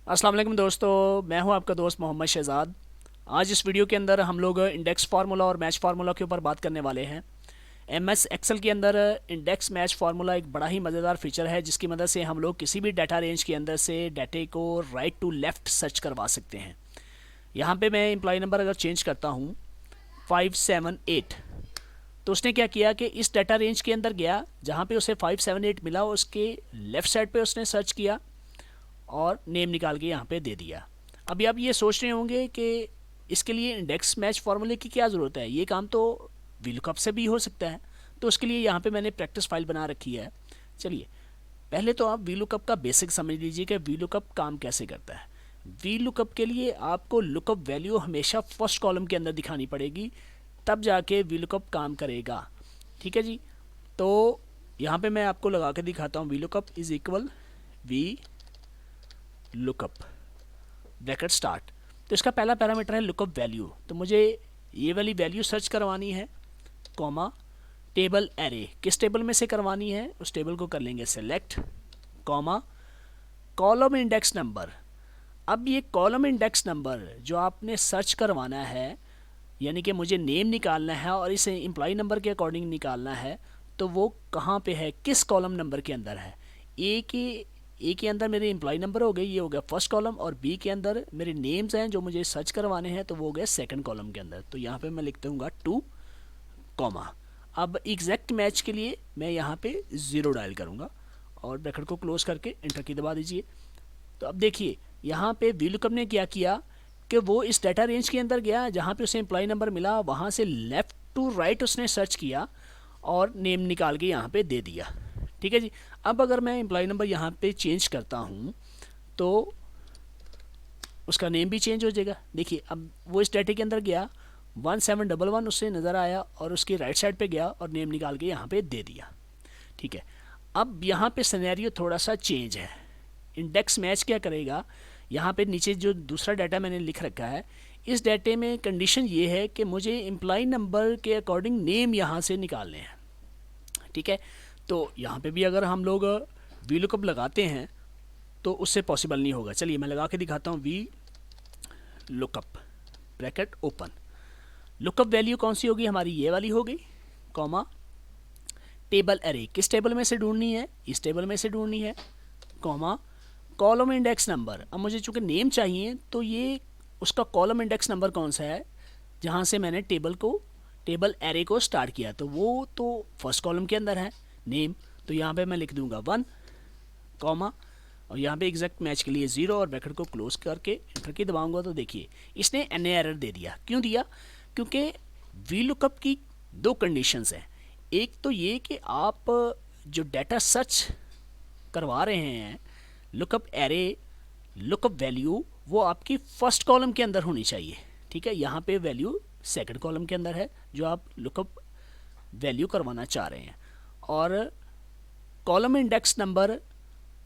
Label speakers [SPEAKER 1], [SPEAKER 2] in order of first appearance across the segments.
[SPEAKER 1] अस्सलाम वालेकुम दोस्तों, मैं हूं आपका दोस्त मोहम्मद शहज़ाद। आज इस वीडियो के अंदर हम लोग इंडेक्स फार्मूला और मैच फार्मूला के ऊपर बात करने वाले हैं। एमएस एक्सेल के अंदर इंडेक्स मैच फार्मूला एक बड़ा ही मज़ेदार फीचर है जिसकी मदद से हम लोग किसी भी डाटा रेंज के अंदर से डाटे को राइट टू लेफ़्ट सर्च करवा सकते हैं। यहाँ पे मैं एम्प्लॉय नंबर अगर चेंज करता हूँ 578, तो उसने क्या किया कि इस डाटा रेंज के अंदर गया जहाँ पे उसे 578 मिला, उसके लेफ़्ट साइड पे उसने सर्च किया और नेम निकाल के यहाँ पे दे दिया। अभी आप ये सोच रहे होंगे कि इसके लिए इंडेक्स मैच फार्मूले की क्या ज़रूरत है, ये काम तो वीलुकअप से भी हो सकता है। तो उसके लिए यहाँ पे मैंने प्रैक्टिस फाइल बना रखी है। चलिए पहले तो आप वीलुकअप का बेसिक समझ लीजिए कि वीलुकअप काम कैसे करता है। वीलुकअप के लिए आपको लुकअप वैल्यू हमेशा फर्स्ट कॉलम के अंदर दिखानी पड़ेगी, तब जाके वीलुकअप काम करेगा। ठीक है जी। तो यहाँ पे मैं आपको लगा के दिखाता हूँ, VLOOKUP is equal V lookup bracket start. तो इसका पहला पैरामीटर है लुकअप वैल्यू, तो मुझे ये वाली वैल्यू सर्च करवानी है, कॉमा टेबल एरे, किस टेबल में से करवानी है उस टेबल को कर लेंगे select, comma column index number. अब ये कॉलम इंडेक्स नंबर जो आपने सर्च करवाना है, यानी कि मुझे नेम निकालना है और इसे एम्प्लॉय नंबर के अकॉर्डिंग निकालना है, तो वो कहाँ पे है, किस कॉलम नंबर के अंदर है। ए के अंदर मेरे एम्प्लॉय नंबर हो गए, ये हो गया फर्स्ट कॉलम, और बी के अंदर मेरे नेम्स हैं जो मुझे सर्च करवाने हैं, तो वो हो गया सेकंड कॉलम के अंदर। तो यहाँ पे मैं लिख दूँगा 2, कॉमा। अब एग्जैक्ट मैच के लिए मैं यहाँ पे 0 डायल करूँगा और ब्रैकेट को क्लोज करके एंटर की दबा दीजिए। तो अब देखिए यहाँ पे वीलुकअप ने क्या किया कि वो इस डाटा रेंज के अंदर गया जहाँ पे उसे एम्प्लॉय नंबर मिला, वहाँ से लेफ़्ट टू राइट उसने सर्च किया और नेम निकाल के यहाँ पे दे दिया। ठीक है जी। अब अगर मैं एम्प्लॉय नंबर यहाँ पे चेंज करता हूँ तो उसका नेम भी चेंज हो जाएगा। देखिए अब वो इस डाटे के अंदर गया, 1711 उससे नज़र आया और उसकी राइट साइड पे गया और नेम निकाल के यहाँ पे दे दिया। ठीक है। अब यहाँ पे सिनेरियो थोड़ा सा चेंज है। इंडेक्स मैच क्या करेगा, यहाँ पे नीचे जो दूसरा डाटा मैंने लिख रखा है, इस डाटे में कंडीशन ये है कि मुझे एम्प्लॉय नंबर के अकॉर्डिंग नेम यहाँ से निकालने हैं। ठीक है। तो यहाँ पे भी अगर हम लोग वीलुकअप लगाते हैं तो उससे पॉसिबल नहीं होगा। चलिए मैं लगा के दिखाता हूँ, V lookup bracket open. Lookup value कौन सी होगी हमारी, ये वाली होगी, कॉमा टेबल एरे, किस टेबल में से ढूंढनी है, इस टेबल में से ढूंढनी है, कॉमा कॉलम इंडेक्स नंबर। अब मुझे चूँकि नेम चाहिए तो ये उसका कॉलम इंडेक्स नंबर कौन सा है जहाँ से मैंने टेबल एरे को स्टार्ट किया, तो वो तो फर्स्ट कॉलम के अंदर है नेम। तो यहाँ पे मैं लिख दूंगा 1, कॉमा, और यहाँ पे एग्जैक्ट मैच के लिए 0 और ब्रैकेट को क्लोज करके एंटर की दबाऊंगा। तो देखिए इसने एन एरर दे दिया। क्यों दिया, क्योंकि वी लुकअप की दो कंडीशंस हैं। एक तो ये कि आप जो डाटा सर्च करवा रहे हैं, लुकअप एरे, लुकअप वैल्यू, वो आपकी फर्स्ट कॉलम के अंदर होनी चाहिए। ठीक है। यहाँ पे वैल्यू सेकंड कॉलम के अंदर है जो आप लुकअप वैल्यू करवाना चाह रहे हैं, और कॉलम इंडेक्स नंबर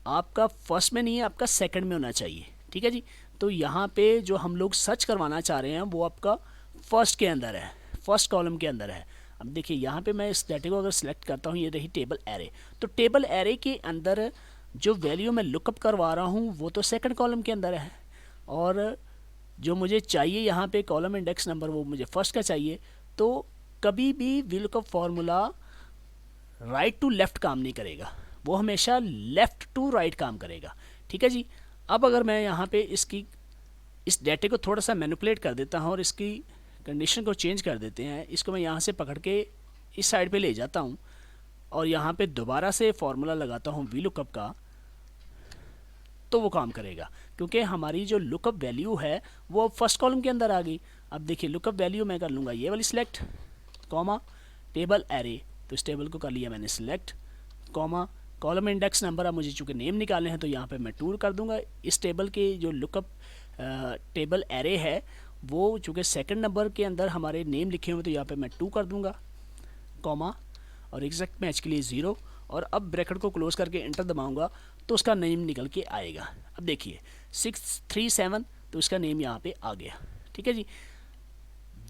[SPEAKER 1] आपका फर्स्ट में नहीं है, आपका सेकंड में होना चाहिए। ठीक है जी। तो यहाँ पे जो हम लोग सर्च करवाना चाह रहे हैं वो आपका फर्स्ट के अंदर है, फर्स्ट कॉलम के अंदर है। अब देखिए यहाँ पे मैं इस डाटे को अगर सिलेक्ट करता हूँ, ये रही टेबल एरे, तो टेबल एरे के अंदर जो वैल्यू मैं लुकअप करवा रहा हूँ वो तो सेकंड कॉलम के अंदर है, और जो मुझे चाहिए यहाँ पे कॉलम इंडेक्स नंबर वो मुझे फर्स्ट का चाहिए। तो कभी भी VLOOKUP formula right to left काम नहीं करेगा, वो हमेशा लेफ़्ट टू राइट काम करेगा। ठीक है जी। अब अगर मैं यहाँ पे इस डेटे को थोड़ा सा मैनिपुलेट कर देता हूँ और इसकी कंडीशन को चेंज कर देते हैं, इसको मैं यहाँ से पकड़ के इस साइड पे ले जाता हूँ और यहाँ पे दोबारा से फार्मूला लगाता हूँ वी लुकअप का, तो वो काम करेगा क्योंकि हमारी जो लुकअप वैल्यू है वो अब फर्स्ट कॉलम के अंदर आ गई। अब देखिए लुकअप वैल्यू मैं कर लूँगा ये वाली सिलेक्ट, कॉमा टेबल एरे, तो इस टेबल को कर लिया मैंने select, comma column index number. अब मुझे चूँकि नेम निकालने हैं तो यहाँ पे मैं 2 कर दूंगा। इस टेबल के जो लुकअप टेबल एरे है वो चूँकि सेकंड नंबर के अंदर हमारे नेम लिखे हुए तो यहाँ पे मैं 2 कर दूंगा, कॉमा, और एग्जैक्ट मैच के लिए 0, और अब ब्रैकेट को क्लोज करके एंटर दबाऊंगा तो उसका नेम निकल के आएगा। अब देखिए 637, तो उसका नेम यहाँ पे आ गया। ठीक है जी।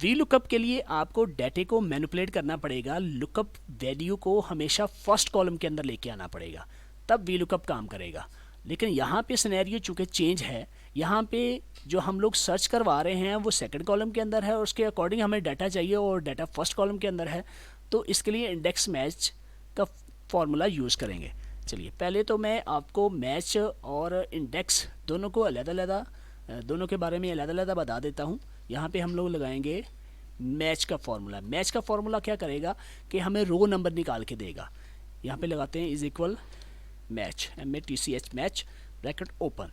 [SPEAKER 1] वी लुकअप के लिए आपको डाटे को मैनिपुलेट करना पड़ेगा, लुकअप वैल्यू को हमेशा फर्स्ट कॉलम के अंदर लेके आना पड़ेगा, तब वी लुकअप काम करेगा। लेकिन यहाँ पे सिनेरियो चूँकि चेंज है, यहाँ पे जो हम लोग सर्च करवा रहे हैं वो सेकंड कॉलम के अंदर है और उसके अकॉर्डिंग हमें डाटा चाहिए और डाटा फर्स्ट कॉलम के अंदर है, तो इसके लिए इंडेक्स मैच का फॉर्मूला यूज़ करेंगे। चलिए पहले तो मैं आपको मैच और इंडेक्स दोनों को अलग-अलग दोनों के बारे में अलग-अलग बता देता हूँ। यहाँ पे हम लोग लगाएंगे मैच का फॉर्मूला। मैच का फॉर्मूला क्या करेगा कि हमें रो नंबर निकाल के देगा। यहाँ पे लगाते हैं is equal match, MATCH match, bracket open,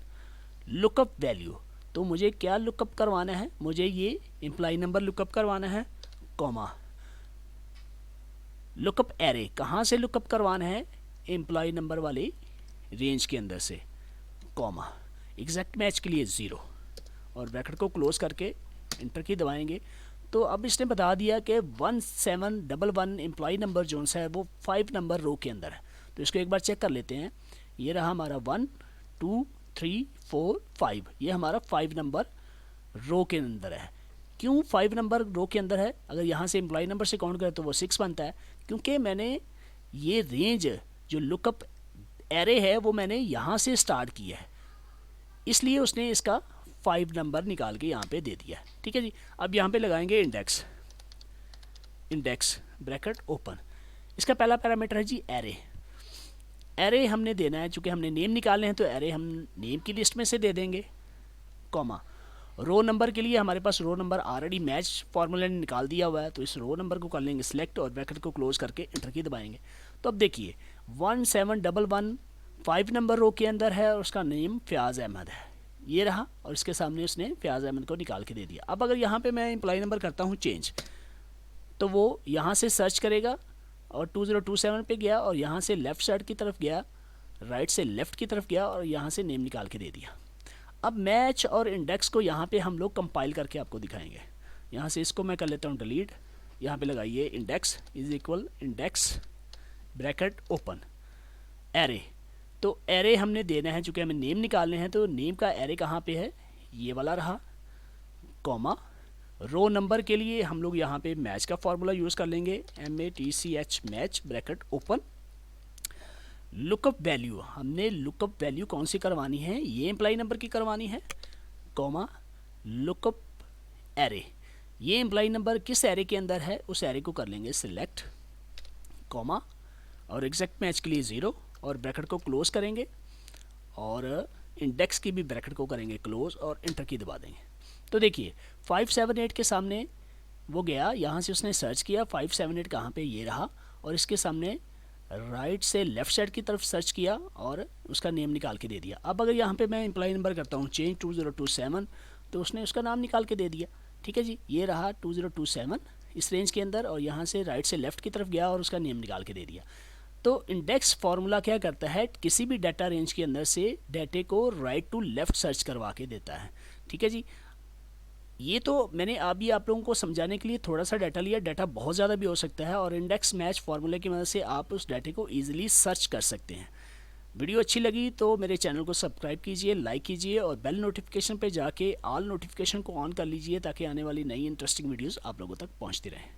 [SPEAKER 1] lookup value. तो मुझे क्या लुकअप करवाना है, मुझे ये एम्प्लॉय नंबर लुकअप करवाना है, कॉमा लुकअप एरे, कहाँ से लुकअप करवाना है, एम्प्लॉय नंबर वाले रेंज के अंदर से, कॉमा एग्जैक्ट मैच के लिए 0 और ब्रैकेट को क्लोज करके इंटर की दबाएंगे। तो अब इसने बता दिया कि 1711 एम्प्लॉय नंबर जो सा है वो 5 नंबर रो के अंदर है। तो इसको एक बार चेक कर लेते हैं। ये रहा हमारा 1 2 3 4 5, ये हमारा 5 नंबर रो के अंदर है। क्यों 5 नंबर रो के अंदर है? अगर यहाँ से एम्प्लॉय नंबर से काउंट करें तो वो 6 बनता है, क्योंकि मैंने ये रेंज जो लुकअप एरे है वो मैंने यहाँ से स्टार्ट किया है, इसलिए उसने इसका 5 नंबर निकाल के यहाँ पे दे दिया। ठीक है जी। अब यहाँ पे लगाएंगे इंडेक्स, इंडेक्स ब्रैकेट ओपन। इसका पहला पैरामीटर है जी एरे। एरे हमने देना है, चूँकि हमने नेम निकालने हैं तो एरे हम नेम की लिस्ट में से दे देंगे, कॉमा रो नंबर के लिए हमारे पास row number already match formula ने निकाल दिया हुआ है, तो इस रो नंबर को कर लेंगे सिलेक्ट और ब्रैकेट को क्लोज करके इंटर की दबाएंगे। तो अब देखिए 1711 5 नंबर रो के अंदर है और उसका नेम फयाज़ अहमद है, ये रहा, और इसके सामने उसने फयाज़ अहमद को निकाल के दे दिया। अब अगर यहाँ पे मैं एम्प्लॉय नंबर करता हूँ चेंज, तो वो यहाँ से सर्च करेगा और 2027 पे गया और यहाँ से लेफ़्ट साइड की तरफ गया, राइट से लेफ़्ट की तरफ गया और यहाँ से नेम निकाल के दे दिया। अब मैच और इंडेक्स को यहाँ पे हम लोग कंपाइल करके आपको दिखाएंगे। यहाँ से इसको मैं कर लेता हूँ डिलीट, यहाँ पे लगाइए index is equal index bracket open array. तो एरे हमने देना है, चूँकि हमें नेम निकालने हैं, तो नेम का एरे कहाँ पे है, ये वाला रहा, कॉमा रो नंबर के लिए हम लोग यहाँ पे मैच का फॉर्मूला यूज़ कर लेंगे, MATCH match bracket open. Lookup value, हमने लुकअप वैल्यू कौन सी करवानी है, ये एम्प्लॉय नंबर की करवानी है, कॉमा लुकअप एरे, ये एम्प्लॉय नंबर किस एरे के अंदर है उस एरे को कर लेंगे सिलेक्ट, कॉमा और एग्जैक्ट मैच के लिए 0 और ब्रैकेट को क्लोज करेंगे और इंडेक्स की भी ब्रैकेट को करेंगे क्लोज और इंटर की दबा देंगे। तो देखिए 578 के सामने वो गया, यहाँ से उसने सर्च किया 578 कहाँ पे, ये रहा, और इसके सामने राइट से लेफ़्ट साइड की तरफ सर्च किया और उसका नेम निकाल के दे दिया। अब अगर यहाँ पे मैं एम्प्लॉय नंबर करता हूँ चेंज 2027, तो उसने उसका नाम निकाल के दे दिया। ठीक है जी, ये रहा 2027 इस रेंज के अंदर, और यहाँ से राइट से लेफ़्ट की तरफ गया और उसका नेम निकाल के दे दिया। तो इंडेक्स फार्मूला क्या करता है, किसी भी डाटा रेंज के अंदर से डाटे को राइट टू लेफ़्ट सर्च करवा के देता है। ठीक है जी। ये तो मैंने अभी आप लोगों को समझाने के लिए थोड़ा सा डाटा लिया, डाटा बहुत ज़्यादा भी हो सकता है और इंडेक्स मैच फार्मूले की मदद से आप उस डाटे को ईजिली सर्च कर सकते हैं। वीडियो अच्छी लगी तो मेरे चैनल को सब्सक्राइब कीजिए, लाइक कीजिए और बेल नोटिफिकेशन पे जाके ऑल नोटिफिकेशन को ऑन कर लीजिए ताकि आने वाली नई इंटरेस्टिंग वीडियोस आप लोगों तक पहुंचती रहें।